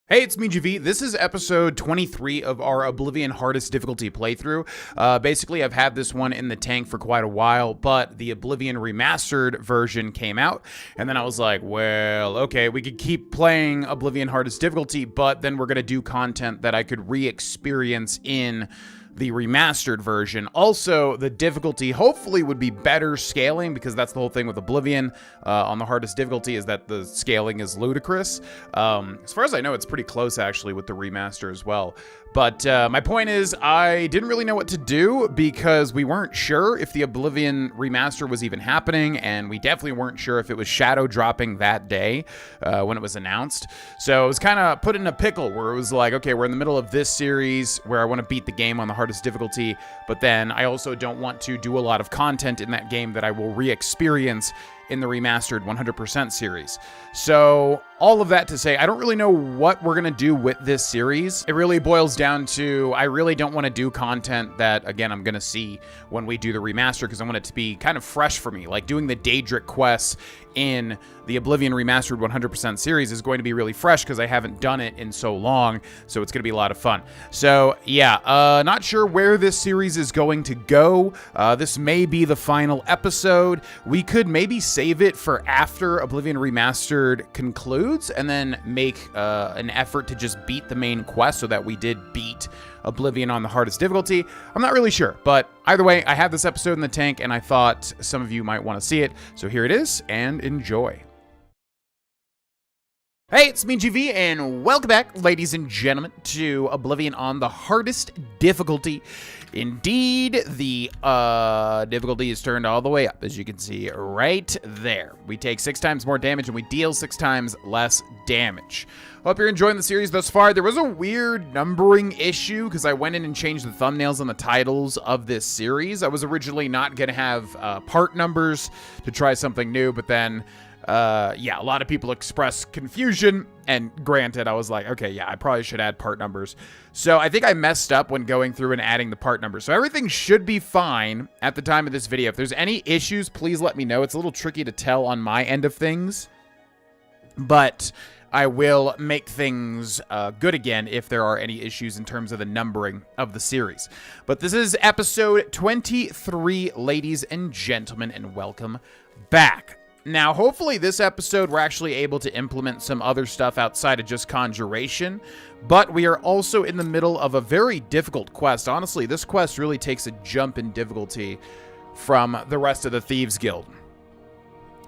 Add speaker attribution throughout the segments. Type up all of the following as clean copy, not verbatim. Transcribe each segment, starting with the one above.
Speaker 1: Hey, it's me, GV. This is episode 23 of our Oblivion hardest difficulty playthrough. Basically, I've had this one in the tank for quite a while, but the Oblivion remastered version came out, and then I was like, well, okay, we could keep playing Oblivion hardest difficulty, but then we're going to do content that I could re-experience in the remastered version. Also, the difficulty hopefully would be better scaling, because that's the whole thing with Oblivion on the hardest difficulty, is that the scaling is ludicrous. As far as I know, it's pretty close actually with the remaster as well. But my point is, I didn't really know what to do because we weren't sure if the Oblivion remaster was even happening, and we definitely weren't sure if it was shadow dropping that day when it was announced. So it was kind of put in a pickle where it was like, okay, we're in the middle of this series where I want to beat the game on the hardest difficulty, but then I also don't want to do a lot of content in that game that I will re-experience in the remastered 100% series. So all of that to say, I don't really know what we're going to do with this series. It really boils down to, I really don't want to do content that, again, I'm going to see when we do the remaster, because I want it to be kind of fresh for me. Like doing the Daedric quests in the Oblivion remastered 100% series is going to be really fresh because I haven't done it in so long, so it's going to be a lot of fun. So yeah, not sure where this series is going to go. This may be the final episode. We could maybe save it for after Oblivion remastered concludes and then make an effort to just beat the main quest so that we did beat Oblivion on the hardest difficulty. I'm not really sure, but either way, I have this episode in the tank and I thought some of you might want to see it. So here it is, and enjoy. Hey, it's me, GV, and welcome back, ladies and gentlemen, to Oblivion on the hardest difficulty. Indeed, the difficulty is turned all the way up, as you can see right there. We take 6 times more damage, and we deal 6 times less damage. Hope you're enjoying the series thus far. There was a weird numbering issue, because I went in and changed the thumbnails and the titles of this series. I was originally not going to have part numbers to try something new, but then yeah, a lot of people expressed confusion, and granted, I was like, okay, yeah, I probably should add part numbers. So I think I messed up when going through and adding the part numbers. So everything should be fine at the time of this video. If there's any issues, please let me know. It's a little tricky to tell on my end of things, but I will make things good again if there are any issues in terms of the numbering of the series. But this is episode 23, ladies and gentlemen, and welcome back. Now, hopefully this episode we're actually able to implement some other stuff outside of just conjuration, but we are also in the middle of a very difficult quest. Honestly, this quest really takes a jump in difficulty from the rest of the Thieves Guild.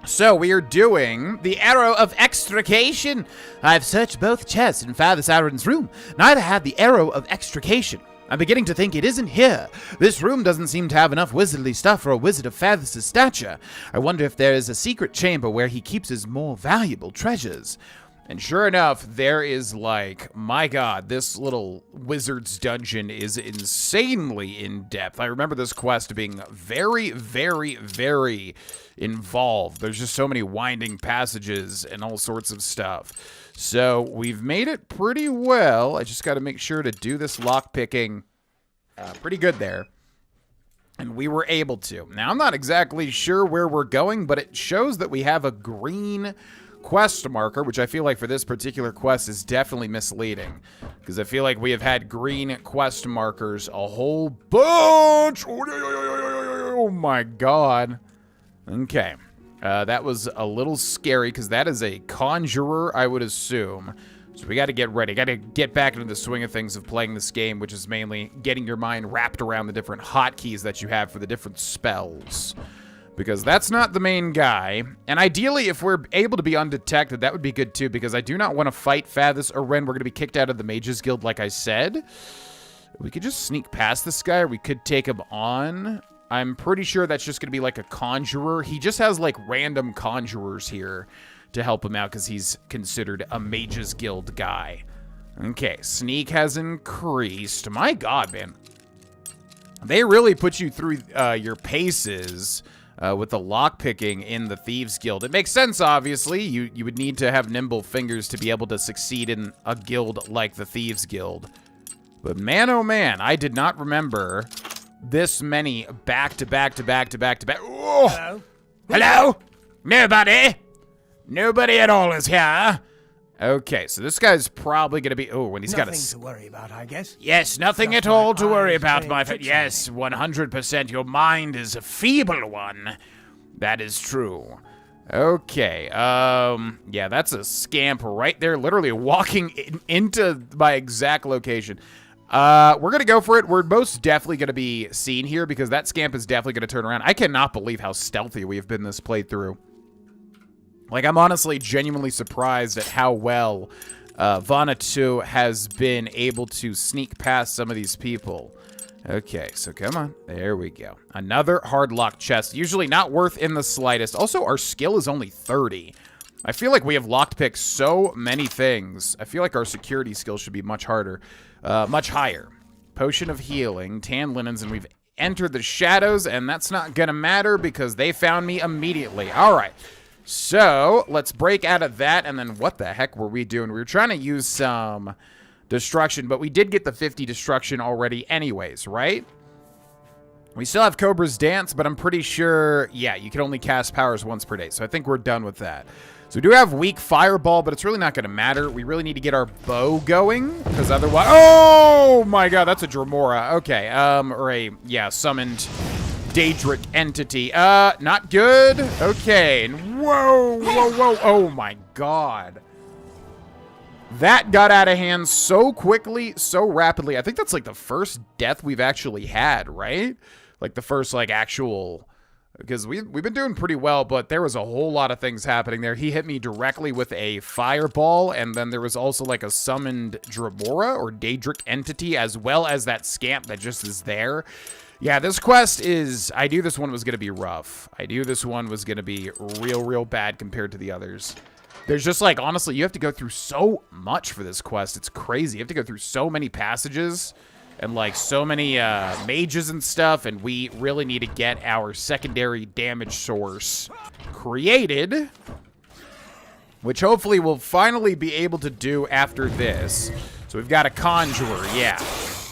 Speaker 1: So we are doing the Arrow of Extrication. I've searched both chests in Father Sauron's room. Neither had the Arrow of Extrication. I'm beginning to think it isn't here. This room doesn't seem to have enough wizardly stuff for a wizard of Fathus' stature. I wonder if there is a secret chamber where he keeps his more valuable treasures. And sure enough, there is, like, my god, this little wizard's dungeon is insanely in-depth. I remember this quest being very, very, very involved. There's just so many winding passages and all sorts of stuff. So we've made it pretty well. I just got to make sure to do this lockpicking pretty good there. And we were able to. Now, I'm not exactly sure where we're going, but it shows that we have a green quest marker, which I feel like for this particular quest is definitely misleading, because I feel like we have had green quest markers a whole bunch. Oh my god. Okay. That was a little scary, because that is a conjurer, I would assume. So we got to get ready. Got to get back into the swing of things of playing this game, which is mainly getting your mind wrapped around the different hotkeys that you have for the different spells. Because that's not the main guy. And ideally, if we're able to be undetected, that would be good too, because I do not want to fight Fathus or Ren. We're going to be kicked out of the Mages Guild, like I said. We could just sneak past this guy, or we could take him on. I'm pretty sure that's just going to be like a conjurer. He just has like random conjurers here to help him out because he's considered a Mages Guild guy. Okay, sneak has increased. My god, man. They really put you through your paces with the lockpicking in the Thieves Guild. It makes sense, obviously. You would need to have nimble fingers to be able to succeed in a guild like the Thieves Guild. But man, oh man, I did not remember this many back-to-back. Oh!
Speaker 2: Hello?
Speaker 1: Hello? Nobody? Nobody at all is here. Okay, so this guy's probably going to be... Oh, when he's got a...
Speaker 2: Nothing to worry about, I guess.
Speaker 1: Yes, nothing
Speaker 2: Just
Speaker 1: at all
Speaker 2: my
Speaker 1: to worry
Speaker 2: eyes
Speaker 1: about,
Speaker 2: playing
Speaker 1: my friend.
Speaker 2: tricks on
Speaker 1: Yes, 100%. Your mind is a feeble one. That is true. Okay, yeah, that's a scamp right there, literally walking into my exact location. We're going to go for it. We're most definitely going to be seen here because that scamp is definitely going to turn around. I cannot believe how stealthy we have been this playthrough. Like, I'm honestly genuinely surprised at how well Vana 2 has been able to sneak past some of these people. Okay, so come on. There we go. Another hard lock chest. Usually not worth in the slightest. Also, our skill is only 30. I feel like we have lockpicked so many things. I feel like our security skill should be much harder. Much higher. Potion of healing, tan linens, and we've entered the shadows, and that's not gonna matter because they found me immediately. All right. So, let's break out of that, and then what the heck were we doing? We were trying to use some destruction, but we did get the 50 destruction already anyways, right? We still have Cobra's Dance, but I'm pretty sure, yeah, you can only cast powers once per day, so I think we're done with that. So we do have weak Fireball, but it's really not going to matter. We really need to get our bow going, because otherwise... Oh, my God, that's a Dremora. Okay, or a, yeah, summoned... Daedric entity. Not good. Okay. Whoa, whoa, whoa. Oh my God. That got out of hand so quickly, so rapidly. I think that's like the first death we've actually had, right? Like the first like actual, because we've been doing pretty well, but there was a whole lot of things happening there. He hit me directly with a fireball, and then there was also like a summoned Dremora or Daedric entity, as well as that scamp that just is there. Yeah, this quest is... I knew this one was going to be rough. I knew this one was going to be real bad compared to the others. There's just, like, honestly, you have to go through so much for this quest. It's crazy. You have to go through so many passages and, like, so many mages and stuff, and we really need to get our secondary damage source created, which hopefully we'll finally be able to do after this. So we've got a Conjurer, yeah.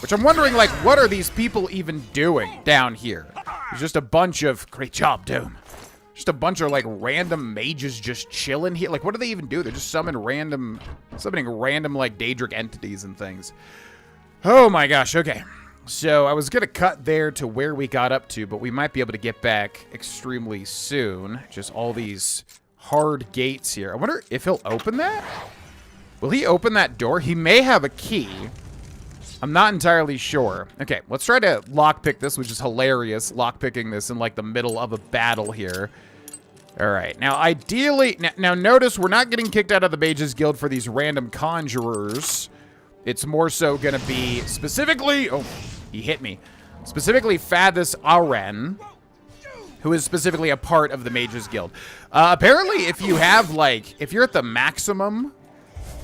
Speaker 1: Which I'm wondering, like, what are these people even doing down here? There's just a bunch of... Great job, Doom. Just a bunch of, like, random mages just chilling here. Like, what do they even do? They're just summoning random, like, Daedric entities and things. Oh, my gosh. Okay. So I was going to cut there to where we got up to, but we might be able to get back extremely soon. Just all these hard gates here. I wonder if he'll open that? Will he open that door? He may have a key. I'm not entirely sure. Okay, let's try to lockpick this, which is hilarious, lockpicking this in, like, the middle of a battle here. All right, now, ideally... Now, notice we're not getting kicked out of the Mages Guild for these random conjurers. It's more so going to be specifically... Oh, he hit me. Specifically, Fathus Aren, who is specifically a part of the Mages Guild. Apparently, if you have, like... If you're at the maximum...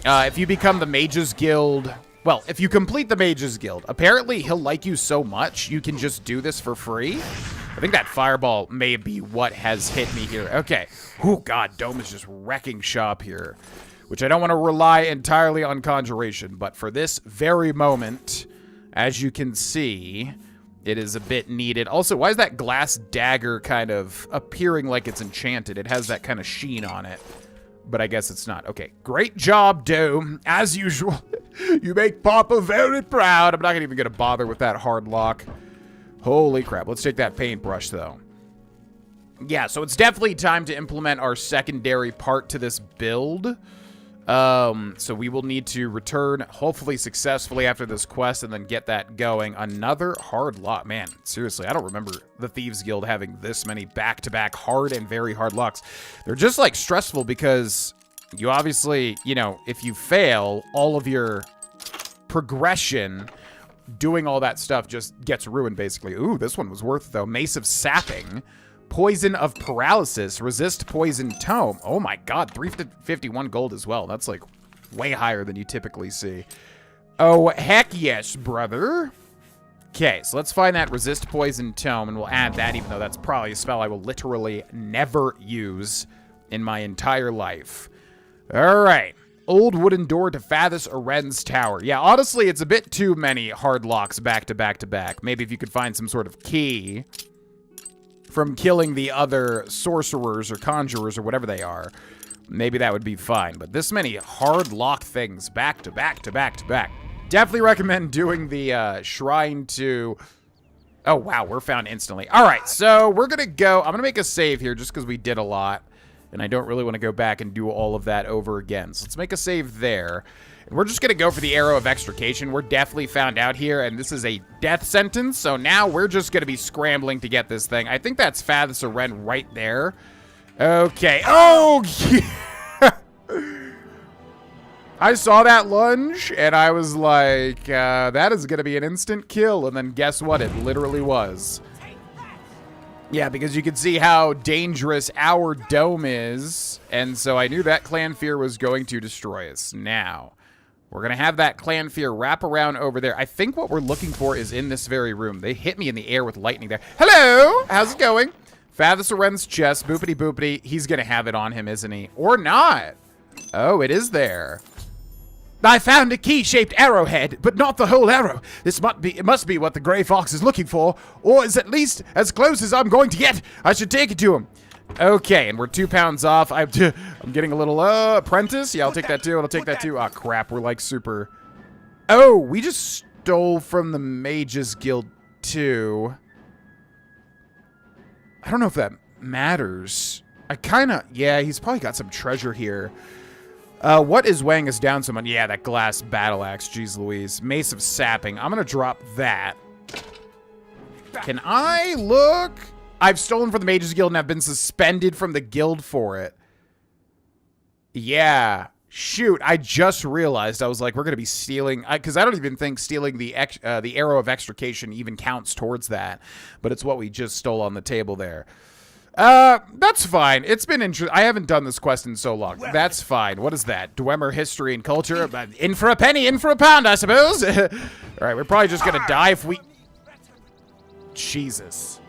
Speaker 1: if you become the Mages Guild... Well, if you complete the Mages Guild, apparently he'll like you so much, you can just do this for free. I think that fireball may be what has hit me here. Okay. Oh, God, Dome is just wrecking shop here, which I don't want to rely entirely on conjuration, but for this very moment, as you can see, it is a bit needed. Also, why is that glass dagger kind of appearing like it's enchanted? It has that kind of sheen on it. But I guess it's not. Okay, great job, Doom. As usual, you make Papa very proud. I'm not even going to bother with that hard lock. Holy crap. Let's take that paintbrush, though. Yeah, so it's definitely time to implement our secondary part to this build. So we will need to return, hopefully successfully after this quest, and then get that going. Another hard lock. Man, seriously, I don't remember the Thieves Guild having this many back-to-back hard and very hard locks. They're just, like, stressful because you obviously, you know, if you fail, all of your progression doing all that stuff just gets ruined, basically. Ooh, this one was worth it, though. Mace of Sapping. Poison of Paralysis. Resist Poison Tome. Oh my God, 351 gold as well. That's like way higher than you typically see. Oh, heck yes, brother. Okay, so let's find that Resist Poison Tome, and we'll add that, even though that's probably a spell I will literally never use in my entire life. All right. Old wooden door to Fathus Aren's tower. Yeah, honestly, it's a bit too many hard locks back to back to back. Maybe if you could find some sort of key from killing the other sorcerers or conjurers or whatever they are, maybe that would be fine. But this many hard lock things back to back to back to back. Definitely recommend doing the shrine to... Oh, wow, we're found instantly. All right, so we're going to go... I'm going to make a save here just because we did a lot. And I don't really want to go back and do all of that over again. So let's make a save there. And we're just going to go for the arrow of extrication. We're definitely found out here, and this is a death sentence. So now we're just going to be scrambling to get this thing. I think that's Fathus Aren right there. Okay. Oh, yeah. I saw that lunge, and I was like, that is going to be an instant kill. And then guess what? It literally was. Yeah, because you can see how dangerous our dome is. And so I knew that Clan Fear was going to destroy us. Now, we're going to have that Clan Fear wrap around over there. I think what we're looking for is in this very room. They hit me in the air with lightning there. Hello! How's it going? Fathus Aren's chest. Boopity boopity. He's going to have it on him, isn't he? Or not. Oh, it is there. I found a key-shaped arrowhead, but not the whole arrow. It must be what the Grey Fox is looking for, or is at least as close as I'm going to get. I should take it to him. Okay, and we're 2 pounds off. I'm getting a little, apprentice. Yeah, I'll take that too. I'll take that too. Ah, crap. We're like super... Oh, we just stole from the Mages Guild too. I don't know if that matters. I kind of... Yeah, he's probably got some treasure here. What is weighing us down so much? Yeah, that glass battle axe. Jeez Louise. Mace of sapping. I'm going to drop that. Can I look? I've stolen from the Mages Guild and I've been suspended from the guild for it. Yeah. Shoot. I just realized. I was like, we're going to be stealing. Because I don't even think stealing the arrow of extrication even counts towards that. But it's what we just stole on the table there. That's fine. It's been interesting. I haven't done this quest in so long. That's fine. What is that? Dwemer history and culture? In for a penny, in for a pound, I suppose. All right, we're probably just gonna die if we... Jesus.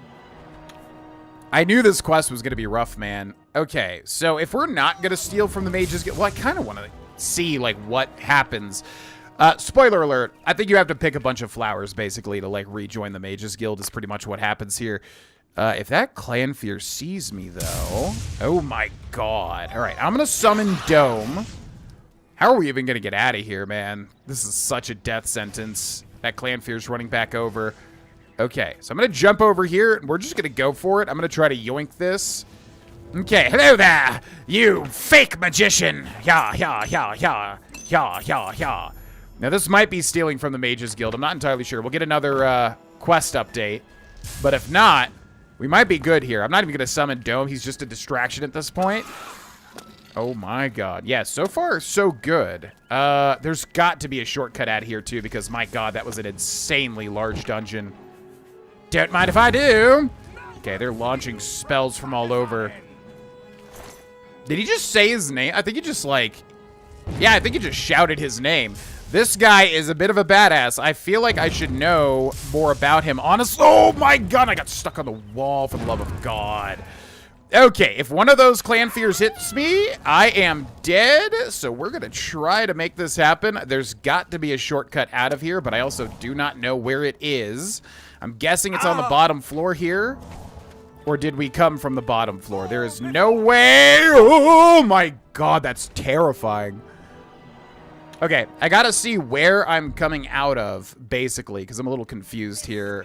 Speaker 1: I knew this quest was gonna be rough, man. Okay, so if we're not gonna steal from the Mages Guild... Well, I kind of want to see, like, what happens. Spoiler alert. I think you have to pick a bunch of flowers, basically, to, like, rejoin the Mages Guild is pretty much what happens here. If that Clan Fear sees me, though... Oh, my God. All right, I'm going to summon Dome. How are we even going to get out of here, man? This is such a death sentence. That Clan Fear's running back over. Okay, so I'm going to jump over here, and we're just going to go for it. I'm going to try to yoink this. Okay, hello there, you fake magician. Yeah, yeah, yeah, yeah, yeah, yeah, yeah. Now, this might be stealing from the Mages Guild. I'm not entirely sure. We'll get another quest update. But if not... We might be good here. I'm not even going to summon Dome. He's just a distraction at this point. Oh, my God. Yeah, so far, so good. There's got to be a shortcut out here, too, because, my God, that was an insanely large dungeon. Don't mind if I do. Okay, they're launching spells from all over. Did he just say his name? I think he just, like... Yeah, I think he just shouted his name. This guy is a bit of a badass. I feel like I should know more about him. Honestly, oh my God, I got stuck on the wall for the love of God. Okay, if one of those Clan Fears hits me, I am dead. So we're going to try to make this happen. There's got to be a shortcut out of here, but I also do not know where it is. I'm guessing it's on the bottom floor here. Or did we come from the bottom floor? There is no way. Oh my God, that's terrifying. Okay, I gotta see where I'm coming out of, basically, because I'm a little confused here.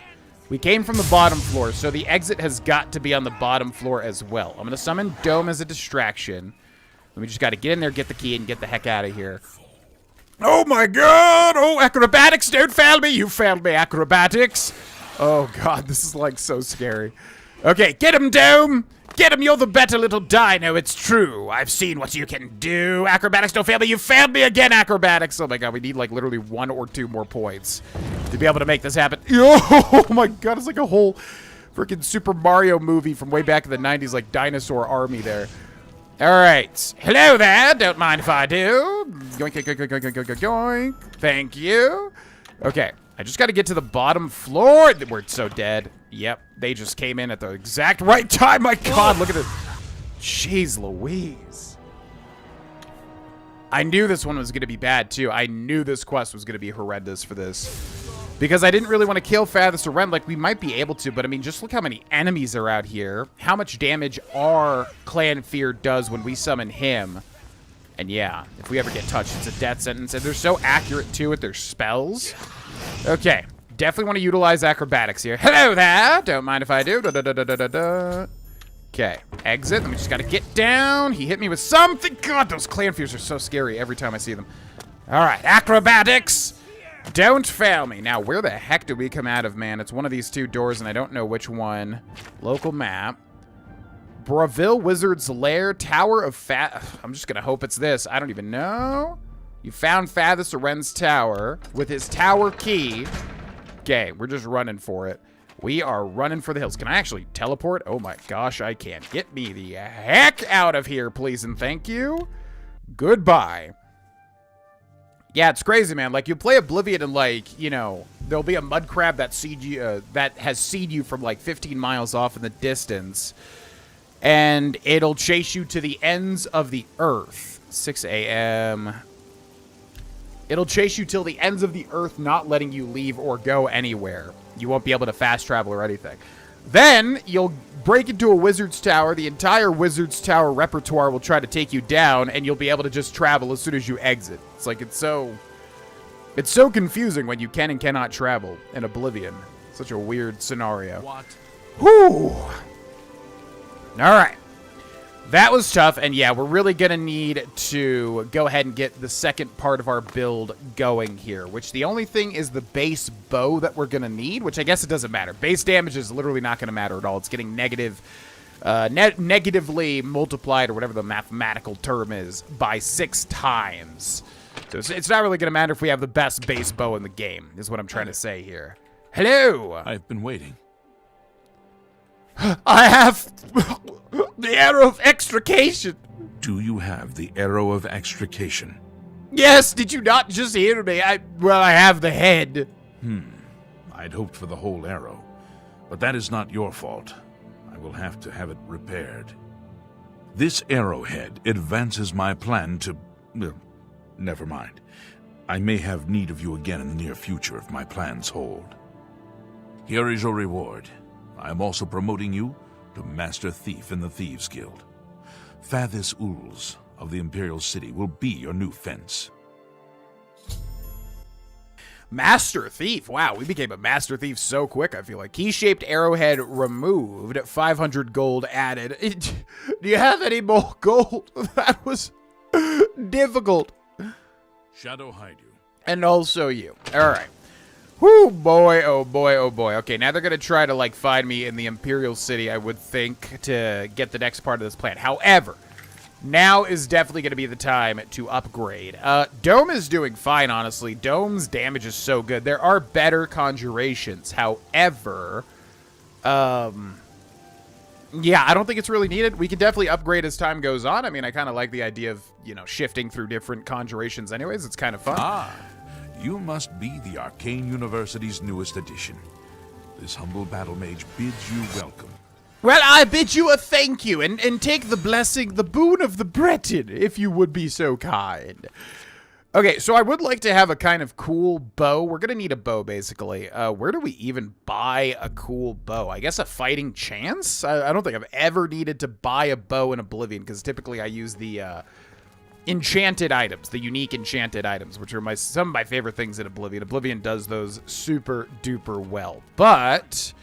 Speaker 1: We came from the bottom floor, so the exit has got to be on the bottom floor as well. I'm gonna summon Dome as a distraction. We just gotta get in there, get the key, and get the heck out of here. Oh my God! Oh, acrobatics, don't fail me! You failed me, acrobatics! Oh God, this is like so scary. Okay, get him, Dome! Get him, you're the better little dino, it's true. I've seen what you can do. Acrobatics, don't fail me. You failed me again, acrobatics. Oh my God, we need like literally 1 or 2 more points to be able to make this happen. Oh my God, it's like a whole freaking Super Mario movie from way back in the 90s, like Dinosaur Army there. All right. Hello there, don't mind if I do. Yoink, yoink, yoink, yoink, yoink, yoink, yoink, yoink. Thank you. Okay, I just got to get to the bottom floor. We're so dead. Yep, they just came in at the exact right time. My God, look at this. Jeez Louise. I knew this one was going to be bad, too. I knew this quest was going to be horrendous for this. Because I didn't really want to kill Farthest Around. Like, we might be able to, but I mean, just look how many enemies are out here. How much damage our Clan Fear does when we summon him. And yeah, if we ever get touched, it's a death sentence. And they're so accurate, too, with their spells. Okay, definitely want to utilize acrobatics here. Hello there! Don't mind if I do. Okay, exit. Then we just got to get down. He hit me with something. God, those Clan Fears are so scary every time I see them. All right, acrobatics. Don't fail me. Now, where the heck do we come out of, man? It's one of these two doors, and I don't know which one. Local map. Braville Wizard's Lair, Tower of I'm just going to hope it's this. I don't even know. You found Farthest Aren's tower with his tower key. Okay, we're just running for it. We are running for the hills. Can I actually teleport? Oh my gosh, I can. Get me the heck out of here, please and thank you. Goodbye. Yeah, it's crazy, man. Like, you play Oblivion and, like, you know, there'll be a mud crab that has seen you from, like, 15 miles off in the distance. And it'll chase you to the ends of the earth. 6 a.m. It'll chase you till the ends of the earth, not letting you leave or go anywhere. You won't be able to fast travel or anything. Then, you'll break into a wizard's tower. The entire wizard's tower repertoire will try to take you down, and you'll be able to just travel as soon as you exit. It's like, it's so confusing when you can and cannot travel in Oblivion. Such a weird scenario.
Speaker 2: What?
Speaker 1: Whew. All right. That was tough, and yeah, we're really going to need to go ahead and get the second part of our build going here, which the only thing is the base bow that we're going to need, which I guess it doesn't matter. Base damage is literally not going to matter at all. It's getting negatively multiplied, or whatever the mathematical term is, by 6 times. So it's not really going to matter if we have the best base bow in the game, is what I'm trying to say here. Hello!
Speaker 2: I've been waiting.
Speaker 1: I have the arrow of extrication.
Speaker 2: Do you have the arrow of extrication?
Speaker 1: Yes, did you not just hear me? I have the head.
Speaker 2: I'd hoped for the whole arrow, but that is not your fault. I will have to have it repaired. This arrowhead advances my plan to... well, never mind. I may have need of you again in the near future if my plans hold. Here is your reward. I am also promoting you to Master Thief in the Thieves Guild. Fathis Uls of the Imperial City will be your new fence.
Speaker 1: Master Thief. Wow, we became a Master Thief so quick, I feel like. Key-shaped arrowhead removed, 500 gold added. Do you have any more gold? That was difficult.
Speaker 2: Shadow hide you.
Speaker 1: And also you. All right. Whoo, boy, oh boy, oh boy. Okay, now they're going to try to, like, find me in the Imperial City, I would think, to get the next part of this plan. However, now is definitely going to be the time to upgrade. Dome is doing fine, honestly. Dome's damage is so good. There are better conjurations. However, yeah, I don't think it's really needed. We can definitely upgrade as time goes on. I mean, I kind of like the idea of, you know, shifting through different conjurations anyways. It's kind of fun.
Speaker 2: Ah. You must be the Arcane University's newest addition. This humble battle mage bids you welcome.
Speaker 1: Well, I bid you a thank you, and take the blessing, the boon of the Breton, if you would be so kind. Okay, so I would like to have a kind of cool bow. We're going to need a bow, basically. Where do we even buy a cool bow? I guess a fighting chance? I don't think I've ever needed to buy a bow in Oblivion, because typically I use the... enchanted items, the unique enchanted items, which are some of my favorite things in Oblivion. Oblivion does those super duper well. But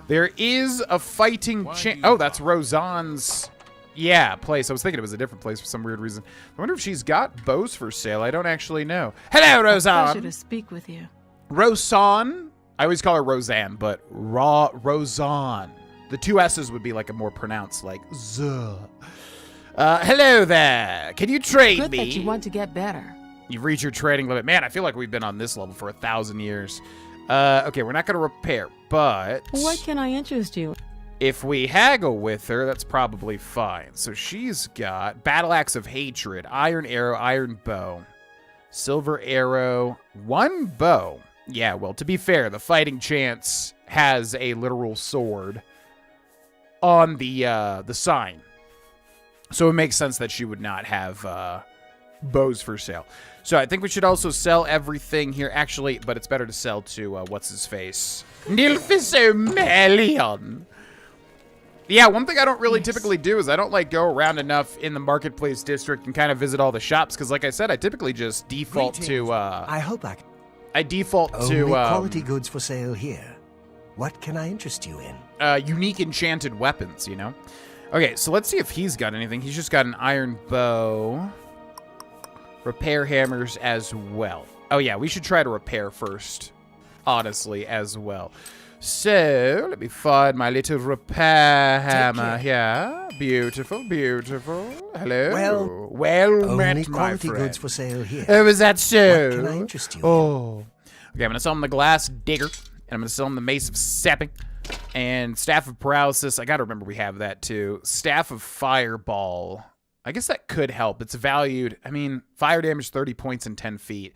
Speaker 1: there is a fighting chance. Oh, that's Rosanne's, yeah, place. I was thinking it was a different place for some weird reason. I wonder if she's got bows for sale. I don't actually know. Hello, Rosanne.
Speaker 3: Pleasure to speak with you.
Speaker 1: Rosanne. I always call her Roseanne, but Rosanne. The 2 S's would be like a more pronounced, like, Z. Hello there. Can you trade
Speaker 3: Good
Speaker 1: me?
Speaker 3: that you want to get better.
Speaker 1: You've reached your trading limit. Man, I feel like we've been on this level for 1,000 years. Okay, we're not going to repair, but...
Speaker 3: What can I interest you?
Speaker 1: If we haggle with her, that's probably fine. So she's got Battle Axe of Hatred, Iron Arrow, Iron Bow, Silver Arrow, 1 bow. Yeah, well, to be fair, the fighting chance has a literal sword on the sign. So it makes sense that she would not have bows for sale. So I think we should also sell everything here. Actually, but it's better to sell to, what's-his-face? Nilphys O'Melion. Yeah, one thing I don't really typically do is I don't, like, go around enough in the marketplace district and kind of visit all the shops. Because, like I said, I typically just default to,
Speaker 4: I hope
Speaker 1: I default
Speaker 4: only
Speaker 1: to,
Speaker 4: quality goods for sale here. What can I interest you in?
Speaker 1: unique enchanted weapons, you know? Okay, so let's see if he's got anything. He's just got an iron bow. Repair hammers as well. Oh, yeah, we should try to repair first, honestly, as well. So, let me find my little repair hammer here. Beautiful, beautiful. Hello. Well met,
Speaker 4: Only
Speaker 1: my
Speaker 4: quality
Speaker 1: friend.
Speaker 4: goods for sale here.
Speaker 1: Oh, is that so?
Speaker 4: What can I interest you in?
Speaker 1: Oh. Okay, I'm going to sell him the glass digger, and I'm going to sell him the mace of sapping, and staff of paralysis. I got to remember we have that, too. Staff of fireball. I guess that could help. It's valued, I mean, fire damage 30 points in 10 feet.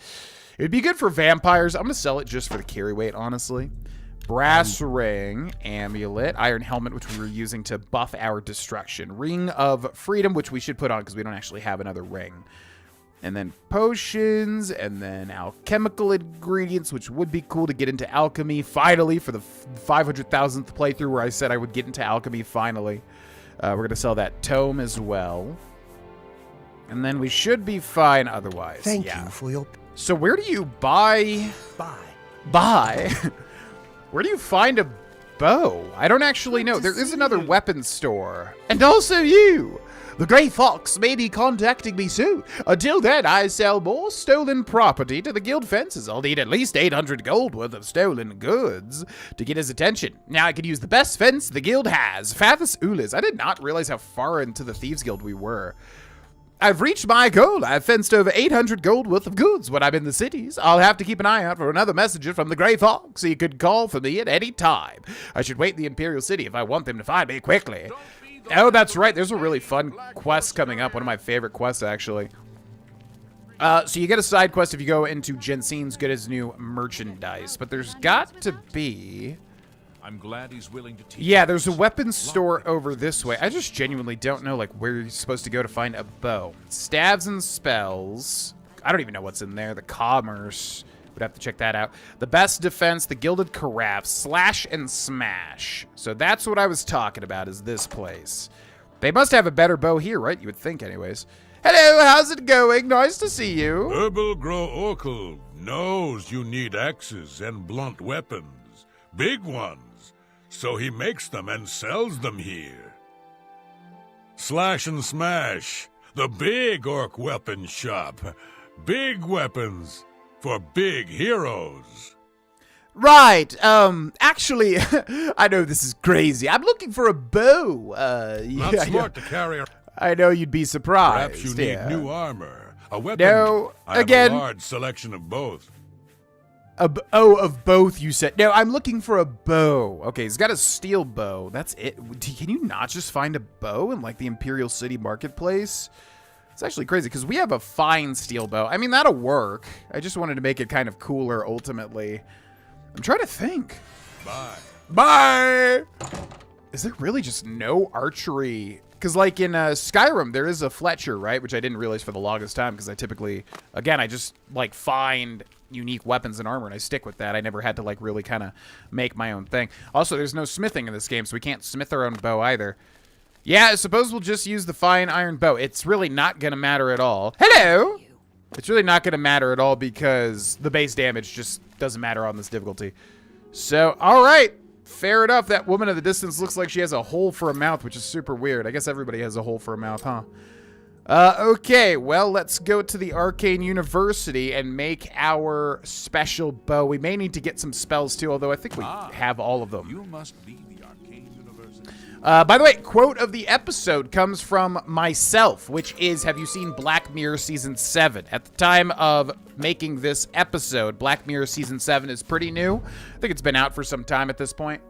Speaker 1: It'd be good for vampires. I'm going to sell it just for the carry weight, honestly. Brass ring, amulet, iron helmet, which we were using to buff our destruction. Ring of freedom, which we should put on because we don't actually have another ring. And then potions, and then alchemical ingredients, which would be cool to get into alchemy finally for the 500,000th playthrough where I said I would get into alchemy finally. We're going to sell that tome as well. And then we should be fine otherwise.
Speaker 4: Thank you for your...
Speaker 1: So where do you buy... Buy? Where do you find a bow? I don't actually know. There is another weapons store. And also you! The Grey Fox may be contacting me soon. Until then, I sell more stolen property to the guild fences. I'll need at least 800 gold worth of stolen goods to get his attention. Now I could use the best fence the guild has. Fathus Ulis. I did not realize how far into the Thieves Guild we were. I've reached my goal. I've fenced over 800 gold worth of goods when I'm in the cities. I'll have to keep an eye out for another messenger from the Grey Fox. He could call for me at any time. I should wait in the Imperial City if I want them to find me quickly. Oh, that's right. There's a really fun quest coming up. One of my favorite quests, actually. So you get a side quest if you go into Jensen's get his new merchandise. But there's got to be...
Speaker 2: I'm glad he's willing to teach.
Speaker 1: Yeah, there's a weapons store over this way. I just genuinely don't know, like, where you're supposed to go to find a bow. Stabs and spells. I don't even know what's in there. The commerce. Would have to check that out. The best defense, the gilded carafe, slash and smash. So that's what I was talking about, is this place. They must have a better bow here, right? You would think, anyways. Hello, how's it going? Nice to see you.
Speaker 5: Herbal Grohlvana knows you need axes and blunt weapons. Big ones. So he makes them and sells them here. Slash and Smash, the big orc weapon shop. Big weapons for big heroes.
Speaker 1: Right, actually, I know this is crazy. I'm looking for a bow.
Speaker 5: Not smart to carry.
Speaker 1: I know you'd be surprised.
Speaker 5: Perhaps you need
Speaker 1: yeah.
Speaker 5: new armor. A weapon.
Speaker 1: No,
Speaker 5: I have
Speaker 1: again.
Speaker 5: a large selection of both.
Speaker 1: Of both, you said. No, I'm looking for a bow. Okay, he's got a steel bow. That's it. Can you not just find a bow in, like, the Imperial City Marketplace? It's actually crazy, because we have a fine steel bow. I mean, that'll work. I just wanted to make it kind of cooler, ultimately. I'm trying to think. Bye! Is there really just no archery? Because, like, in Skyrim, there is a Fletcher, right? Which I didn't realize for the longest time, because I typically, again, I just, like, find unique weapons and armor, and I stick with that. I never had to, like, really kind of make my own thing. Also, there's no smithing in this game, so we can't smith our own bow either. Yeah, I suppose we'll just use the fine iron bow. It's really not going to matter at all. Hello! It's really not going to matter at all because the base damage just doesn't matter on this difficulty. So, all right. Fair enough. That woman in the distance looks like she has a hole for a mouth, which is super weird. I guess everybody has a hole for a mouth, huh? Okay, well, let's go to the Arcane University and make our special bow. We may need to get some spells, too, although I think we have all of them.
Speaker 2: You must be the Arcane University.
Speaker 1: By the way, quote of the episode comes from myself, which is, have you seen Black Mirror Season 7? At the time of making this episode, Black Mirror Season 7 is pretty new. I think it's been out for some time at this point.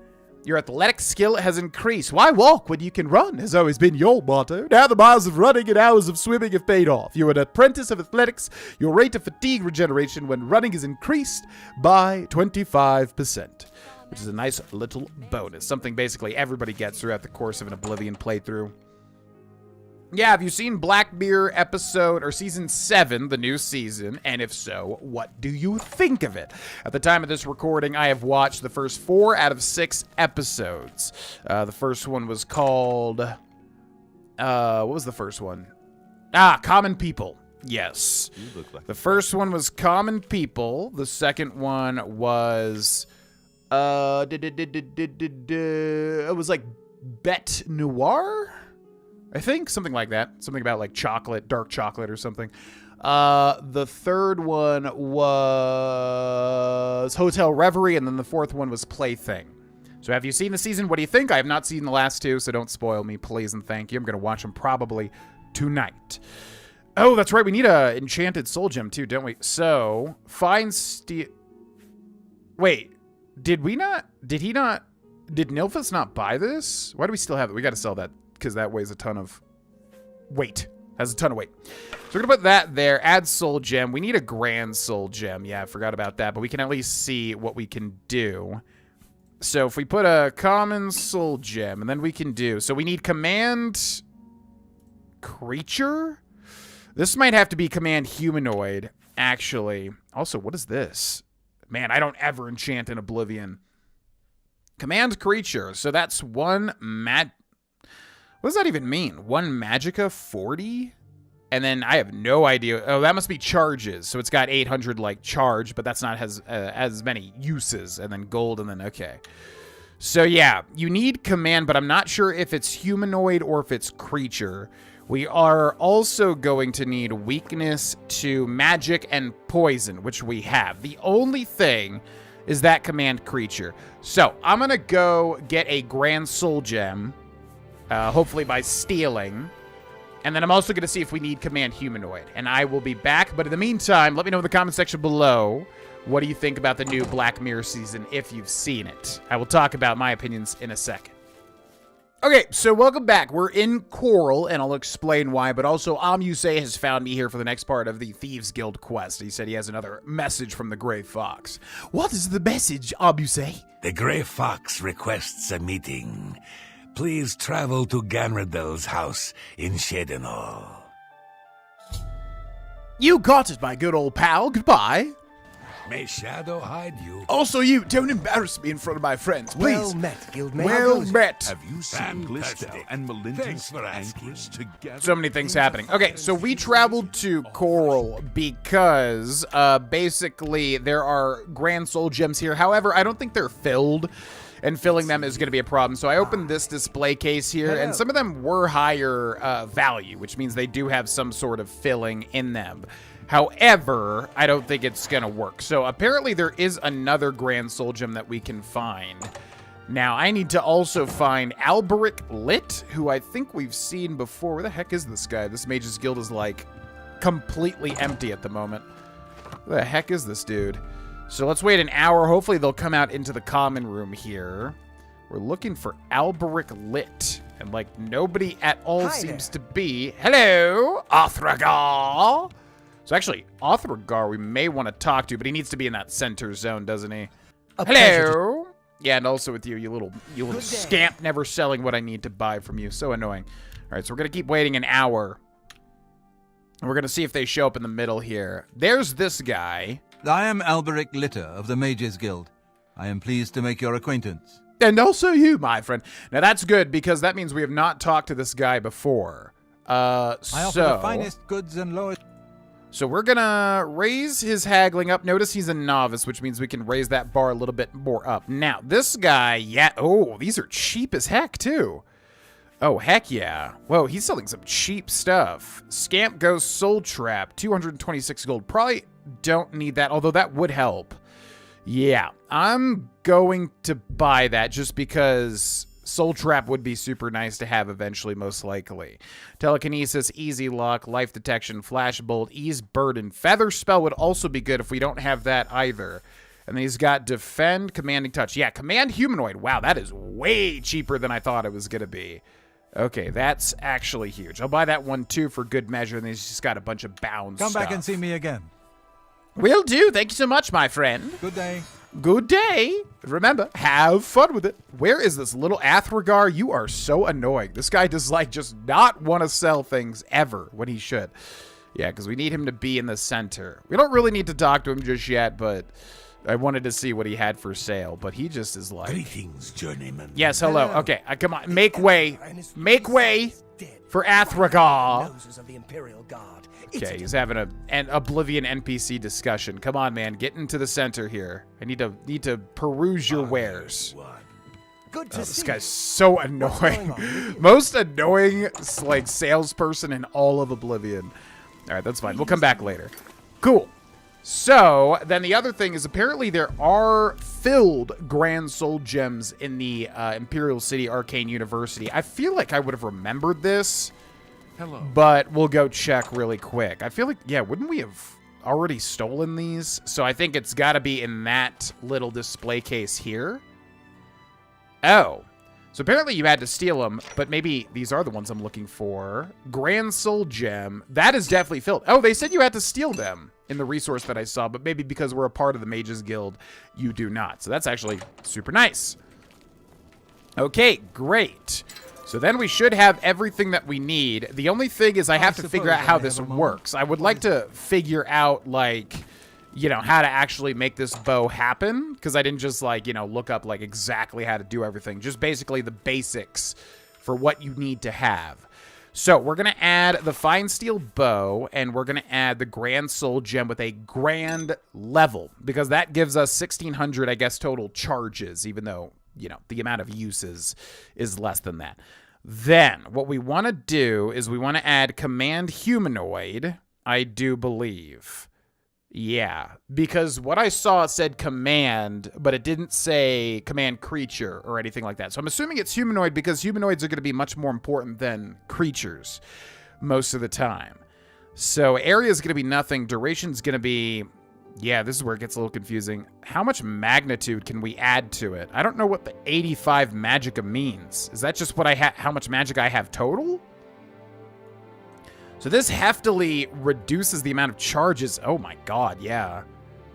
Speaker 1: Your athletic skill has increased. Why walk when you can run has always been your motto. Now the miles of running and hours of swimming have paid off. You're an apprentice of athletics. Your rate of fatigue regeneration when running is increased by 25%, which is a nice little bonus. Something basically everybody gets throughout the course of an Oblivion playthrough. Yeah, have you seen Black Mirror episode or season 7, the new season? And if so, what do you think of it? At the time of this recording, I have watched the first 4 out of 6 episodes. The first one was called, what was the first one? Common People. Yes. The first one was Common People. The second one was, it was like Bête Noire? I think something like that. Something about like chocolate, dark chocolate or something. The third one was Hotel Reverie, and then the fourth one was Plaything. So have you seen the season? What do you think? I have not seen the last 2, so don't spoil me, please and thank you. I'm going to watch them probably tonight. Oh, that's right. We need a enchanted soul gem too, don't we? So, find steel. Wait, did Nilphus not buy this? Why do we still have it? We got to sell that, because that weighs a ton of weight. Has a ton of weight. So we're going to put that there. Add soul gem. We need a grand soul gem. Yeah, I forgot about that, but we can at least see what we can do. So if we put a common soul gem, and then we can do... So we need command creature? This might have to be command humanoid, actually. Also, what is this? Man, I don't ever enchant in Oblivion. Command creature. So that's one What does that even mean? 1 Magicka 40? And then I have no idea. Oh, that must be charges. So it's got 800 like charge, but that's not as many uses. And then gold, and then okay. So yeah, you need command, but I'm not sure if it's humanoid or if it's creature. We are also going to need weakness to magic and poison, which we have. The only thing is that command creature. So I'm gonna go get a grand soul gem. Hopefully by stealing. And then I'm also going to see if we need command humanoid. And I will be back. But in the meantime, let me know in the comment section below, what do you think about the new Black Mirror season if you've seen it? I will talk about my opinions in a second. Okay, so welcome back. We're in Coral, and I'll explain why. But also, Amuse has found me here for the next part of the Thieves Guild quest. He said he has another message from the Gray Fox. What is the message, Amuse?
Speaker 6: The Gray Fox requests a meeting. Please travel to Ganradel's house in Shedenhall.
Speaker 1: You got it, my good old pal. Goodbye.
Speaker 6: May Shadow hide you.
Speaker 1: Also you, don't embarrass me in front of my friends, please.
Speaker 4: Well met, Guildmate.
Speaker 1: Well met.
Speaker 2: Have you seen
Speaker 6: Fantastic.
Speaker 2: Glistel and
Speaker 6: Thanks
Speaker 2: Melinda's
Speaker 6: for asking.
Speaker 2: anchors together?
Speaker 1: So many things happening. Okay, so we traveled to Coral because basically there are grand soul gems here. However, I don't think they're filled, and filling them is going to be a problem. So I opened this display case here, and some of them were higher value, which means they do have some sort of filling in them. However, I don't think it's going to work. So apparently there is another grand soul gem that we can find. Now, I need to also find Alberic Lit, who I think we've seen before. Where the heck is this guy? This Mage's Guild is, like, completely empty at the moment. Where the heck is this dude? So let's wait an hour. Hopefully they'll come out into the common room here. We're looking for Alberic Lit. And, like, nobody at all seems to be. Hello, Othragar. So actually, Othragar we may want to talk to, but he needs to be in that center zone, doesn't he? Hello. Yeah, and also with you, you little scamp, never selling what I need to buy from you. So annoying. All right, so we're going to keep waiting an hour. And we're going to see if they show up in the middle here. There's this guy.
Speaker 7: I am Alberic Litter of the Mages Guild. I am pleased to make your acquaintance.
Speaker 1: And also you, my friend. Now that's good, because that means we have not talked to this guy before.
Speaker 7: I offer the finest goods and lowest...
Speaker 1: So we're gonna raise his haggling up. Notice he's a novice, which means we can raise that bar a little bit more up. Now, this guy, yeah, oh, these are cheap as heck, too. Oh, heck yeah. Whoa, he's selling some cheap stuff. Scamp Ghost Soul Trap, 226 gold. Probably don't need that, although that would help. Yeah, I'm going to buy that just because Soul Trap would be super nice to have eventually, most likely. Telekinesis, Easy Lock, Life Detection, Flash Bolt, Ease Burden. Feather Spell would also be good if we don't have that either. And then he's got Defend, Commanding Touch. Yeah, Command Humanoid. Wow, that is way cheaper than I thought it was going to be. Okay, that's actually huge. I'll buy that one too for good measure, and then he's just got a bunch of bound
Speaker 7: Come
Speaker 1: stuff.
Speaker 7: back and see me again.
Speaker 1: Will do. Thank you so much, my friend.
Speaker 7: Good day.
Speaker 1: good day. Remember, have fun with it. Where is this little Athragar? You are so annoying. This guy does, like, just not want to sell things ever when he should. Yeah, because we need him to be in the center. We don't really need to talk to him just yet, but I wanted to see what he had for sale. But he just is like...
Speaker 6: Greetings, journeyman.
Speaker 1: Yes, hello. Okay, come on. Make way. Make way for Athragar.
Speaker 4: Of the Imperial Guard.
Speaker 1: Okay, he's having an Oblivion NPC discussion. Come on, man. Get into the center here. I need to peruse your wares.
Speaker 4: Good to
Speaker 1: This
Speaker 4: see
Speaker 1: guy's so annoying. Most annoying, like, salesperson in all of Oblivion. All right, that's fine. We'll come back later. Cool. So, then the other thing is apparently there are filled Grand Soul Gems in the Imperial City Arcane University. I feel like I would have remembered this.
Speaker 2: Hello.
Speaker 1: But we'll go check really quick. I feel like, yeah, wouldn't we have already stolen these? So I think it's got to be in that little display case here. Oh. So apparently you had to steal them, but maybe these are the ones I'm looking for. Grand Soul Gem. That is definitely filled. Oh, they said you had to steal them in the resource that I saw, but maybe because we're a part of the Mages Guild, you do not. So that's actually super nice. Okay, great. So then we should have everything that we need. The only thing is I have to figure out how this works. I would like to figure out, like, you know, how to actually make this bow happen. Because I didn't just, like, you know, look up, like, exactly how to do everything. Just basically the basics for what you need to have. So we're going to add the Fine Steel Bow, and we're going to add the Grand Soul Gem with a Grand Level. Because that gives us 1,600, I guess, total charges, even though, you know, the amount of uses is less than that. Then, what we want to do is we want to add Command Humanoid, I do believe. Yeah, because what I saw said Command, but it didn't say Command Creature or anything like that. So I'm assuming it's Humanoid because humanoids are going to be much more important than creatures most of the time. So area is going to be nothing. Duration is going to be... Yeah, this is where it gets a little confusing. How much magnitude can we add to it? I don't know what the 85 magicka means. Is that just what I have? How much magic I have total? So this heftily reduces the amount of charges. Oh my god, yeah.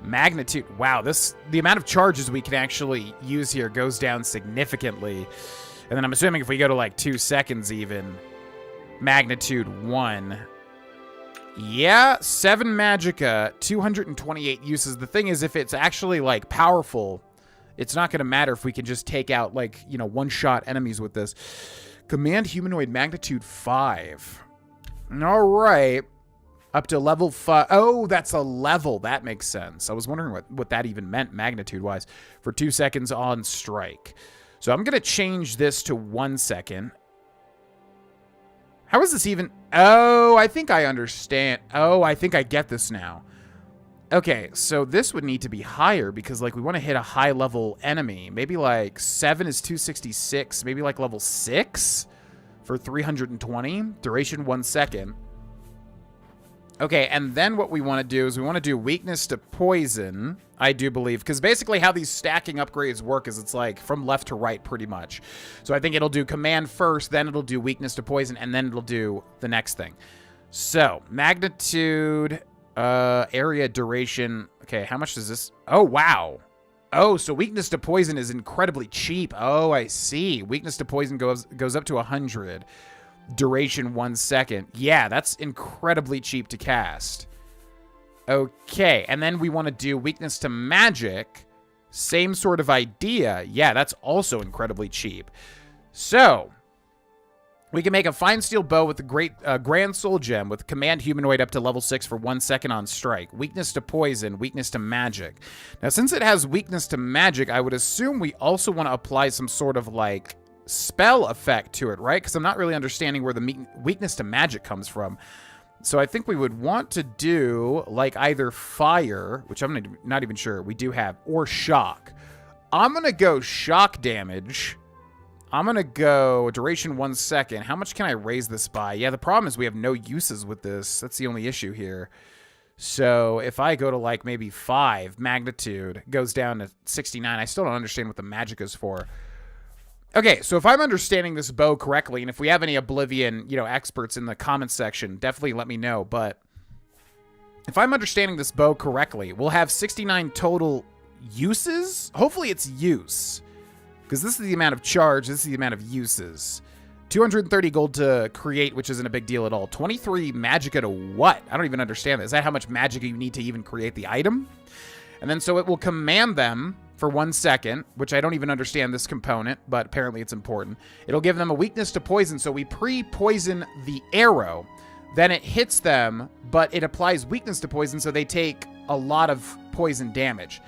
Speaker 1: Magnitude. Wow, the amount of charges we can actually use here goes down significantly. And then I'm assuming if we go to like 2 seconds even, magnitude 1. Yeah, 7 magicka, 228 uses. The thing is, if it's actually, like, powerful, it's not going to matter if we can just take out, like, you know, one-shot enemies with this. Command Humanoid Magnitude 5. All right. Up to level 5. Oh, that's a level. That makes sense. I was wondering what that even meant magnitude-wise. For 2 seconds on strike. So I'm going to change this to 1 second. How is this even... Oh, I think I understand. Oh, I think I get this now. Okay, so this would need to be higher because, like, we want to hit a high-level enemy. Maybe, like, 7 is 266. Maybe, like, level 6 for 320. Duration 1 second. Okay, and then what we want to do is we want to do weakness to poison, I do believe. Because basically how these stacking upgrades work is it's like from left to right pretty much. So I think it'll do command first, then it'll do weakness to poison, and then it'll do the next thing. So, magnitude, area, duration. Okay, how much does this... Oh, wow. Oh, so weakness to poison is incredibly cheap. Oh, I see. Weakness to poison goes up to 100. Duration 1 second. Yeah, that's incredibly cheap to cast. Okay, and then we want to do weakness to magic. Same sort of idea. Yeah, that's also incredibly cheap. So, we can make a Fine Steel Bow with the Grand Soul Gem with Command Humanoid up to level 6 for 1 second on strike. Weakness to poison, weakness to magic. Now, since it has weakness to magic, I would assume we also want to apply some sort of, like, spell effect to it, right? Because I'm not really understanding where the weakness to magic comes from. So I think we would want to do, like, either fire, which I'm not even sure we do have, or shock. I'm going to go shock damage. I'm going to go duration 1 second. How much can I raise this by? Yeah, the problem is we have no uses with this. That's the only issue here. So if I go to, like, maybe 5, magnitude goes down to 69. I still don't understand what the magic is for. Okay, so if I'm understanding this bow correctly, and if we have any Oblivion, you know, experts in the comments section, definitely let me know. But if I'm understanding this bow correctly, we'll have 69 total uses? Hopefully it's use. Because this is the amount of charge, this is the amount of uses. 230 gold to create, which isn't a big deal at all. 23 magicka to what? I don't even understand that. Is that how much magicka you need to even create the item? And then so it will command them for 1 second, which I don't even understand this component, but apparently it's important. It'll give them a weakness to poison, so we pre-poison the arrow. Then it hits them, but it applies weakness to poison, so they take a lot of poison damage.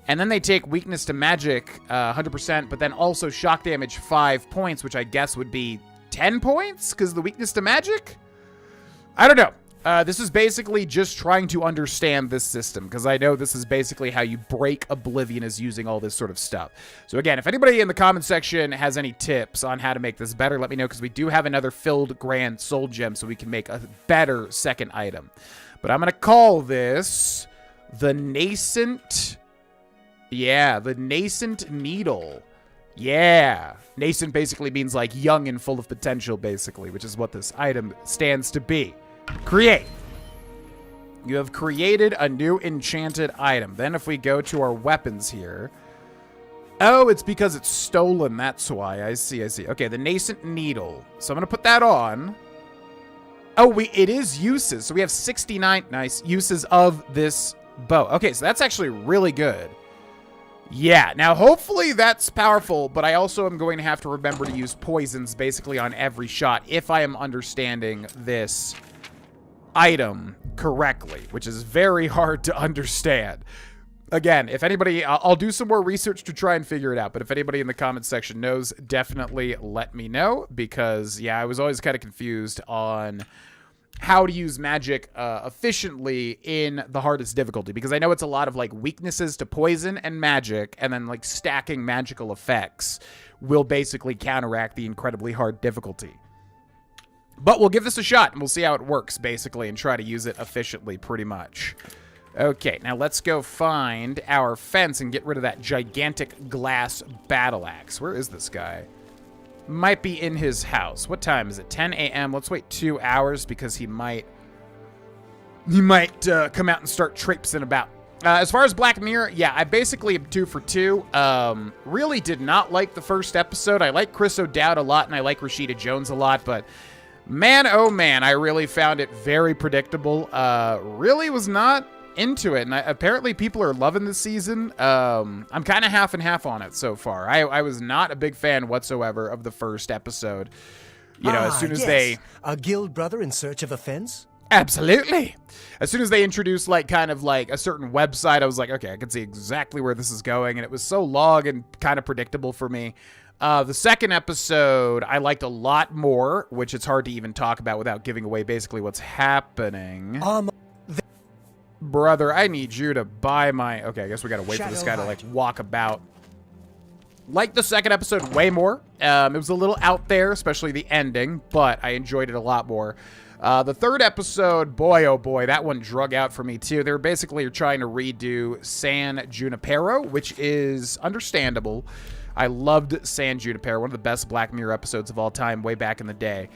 Speaker 1: And then they take weakness to magic 100%, but then also shock damage 5 points, which I guess would be 10 points because the weakness to magic? I don't know. This is basically just trying to understand this system because I know this is basically how you break Oblivion is using all this sort of stuff. So again, if anybody in the comment section has any tips on how to make this better, let me know because we do have another filled grand soul gem so we can make a better second item. But I'm going to call this the nascent... Yeah, the nascent needle. Yeah. Nascent basically means like young and full of potential, basically, which is what this item stands to be. Create. You have created a new enchanted item. Then if we go to our weapons here. Oh, it's because it's stolen. That's why. I see. Okay, the nascent needle. So I'm going to put that on. Oh, it is uses. So we have 69 nice uses of this bow. Okay, so that's actually really good. Yeah, now hopefully that's powerful, but I also am going to have to remember to use poisons basically on every shot if I am understanding this item correctly, which is very hard to understand. Again, if anybody, I'll do some more research to try and figure it out, but if anybody in the comments section knows, definitely let me know, because, yeah, I was always kind of confused on how to use magic efficiently in the hardest difficulty, because I know it's a lot of like weaknesses to poison and magic, and then like stacking magical effects will basically counteract the incredibly hard difficulty. But we'll give this a shot and we'll see how it works basically and try to use it efficiently pretty much. Okay, now let's go find our fence and get rid of that gigantic glass battle axe. Where is this guy? Might be in his house. What time is it? 10 a.m. Let's wait 2 hours because he might come out and start traipsing about. As far as Black Mirror, yeah, I basically am 2 for 2. Really did not like the first episode. I like Chris O'Dowd a lot and I like Rashida Jones a lot, but man, oh man, I really found it very predictable. Really was not into it, and apparently people are loving this season. I'm kind of half and half on it so far. I was not a big fan whatsoever of the first episode. You know, as soon as they...
Speaker 4: A guild brother in search of a fence?
Speaker 1: Absolutely. As soon as they introduced, like, kind of like a certain website, I was like, okay, I can see exactly where this is going, and it was so long and kind of predictable for me. The second episode, I liked a lot more, which it's hard to even talk about without giving away basically what's happening. Brother, I need you to buy my... Okay, I guess we gotta wait for this guy to, like, walk about. Like the second episode way more. It was a little out there, especially the ending, but I enjoyed it a lot more. The third episode, boy, oh boy, that one drug out for me, too. They were basically trying to redo San Junipero, which is understandable. I loved San Junipero, one of the best Black Mirror episodes of all time, way back in the day.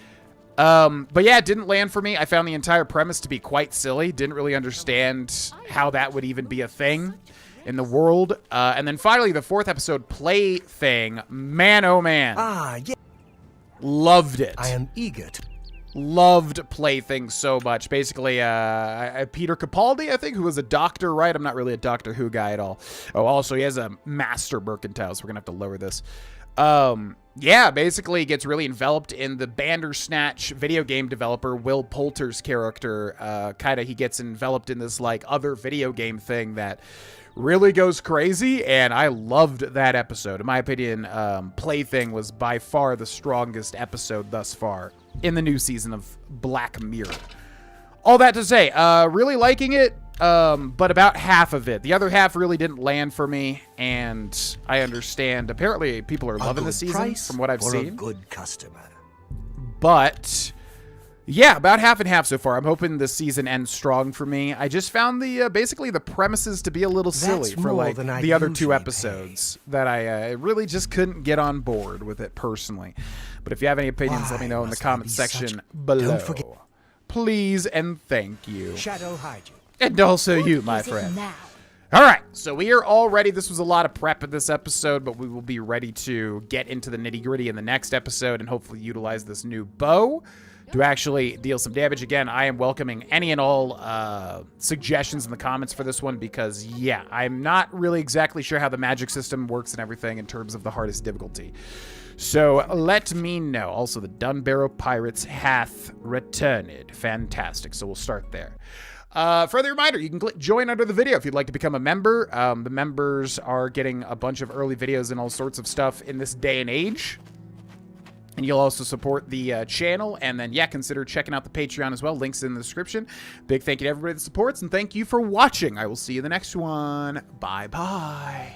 Speaker 1: But yeah, it didn't land for me. I found the entire premise to be quite silly. Didn't really understand how that would even be a thing in the world. And then finally, the fourth episode, Plaything. Man, oh man.
Speaker 4: Yeah.
Speaker 1: Loved it.
Speaker 4: I am eager to...
Speaker 1: Loved Plaything so much. Basically, Peter Capaldi, I think, who was a doctor, right? I'm not really a Doctor Who guy at all. Oh, also, he has a master mercantile, so we're going to have to lower this. Yeah, basically gets really enveloped in the Bandersnatch video game developer Will Poulter's character. He gets enveloped in this, like, other video game thing that really goes crazy, and I loved that episode. In my opinion, Plaything was by far the strongest episode thus far in the new season of Black Mirror. All that to say, really liking it, but about half of it. The other half really didn't land for me, and I understand. Apparently, people are loving the season from what I've seen.
Speaker 4: A good customer.
Speaker 1: But yeah, about half and half so far. I'm hoping the season ends strong for me. I just found the basically the premises to be a little silly for like the other 2 episodes that I really just couldn't get on board with it personally. But if you have any opinions, let me know in the comment section below. Please and thank you.
Speaker 4: Shadow hide you.
Speaker 1: And also you, my friend. All right, so we are all ready. This was a lot of prep in this episode, but we will be ready to get into the nitty-gritty in the next episode and hopefully utilize this new bow to actually deal some damage. Again, I am welcoming any and all suggestions in the comments for this one because, yeah, I'm not really exactly sure how the magic system works and everything in terms of the hardest difficulty. So let me know. Also, the Dunbarrow Pirates hath returned. Fantastic. So we'll start there. Further reminder, you can click join under the video if you'd like to become a member. The members are getting a bunch of early videos and all sorts of stuff in this day and age. And you'll also support the channel. And then, yeah, consider checking out the Patreon as well. Links in the description. Big thank you to everybody that supports. And thank you for watching. I will see you in the next one. Bye-bye.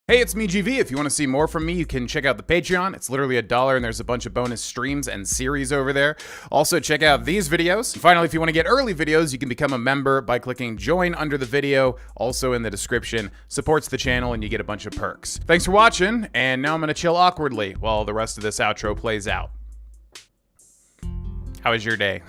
Speaker 1: Hey, it's me, GV. If you want to see more from me, you can check out the Patreon. It's literally $1, and there's a bunch of bonus streams and series over there. Also, check out these videos. And finally, if you want to get early videos, you can become a member by clicking join under the video, also in the description. Supports the channel, and you get a bunch of perks. Thanks for watching, and now I'm going to chill awkwardly while the rest of this outro plays out. How was your day?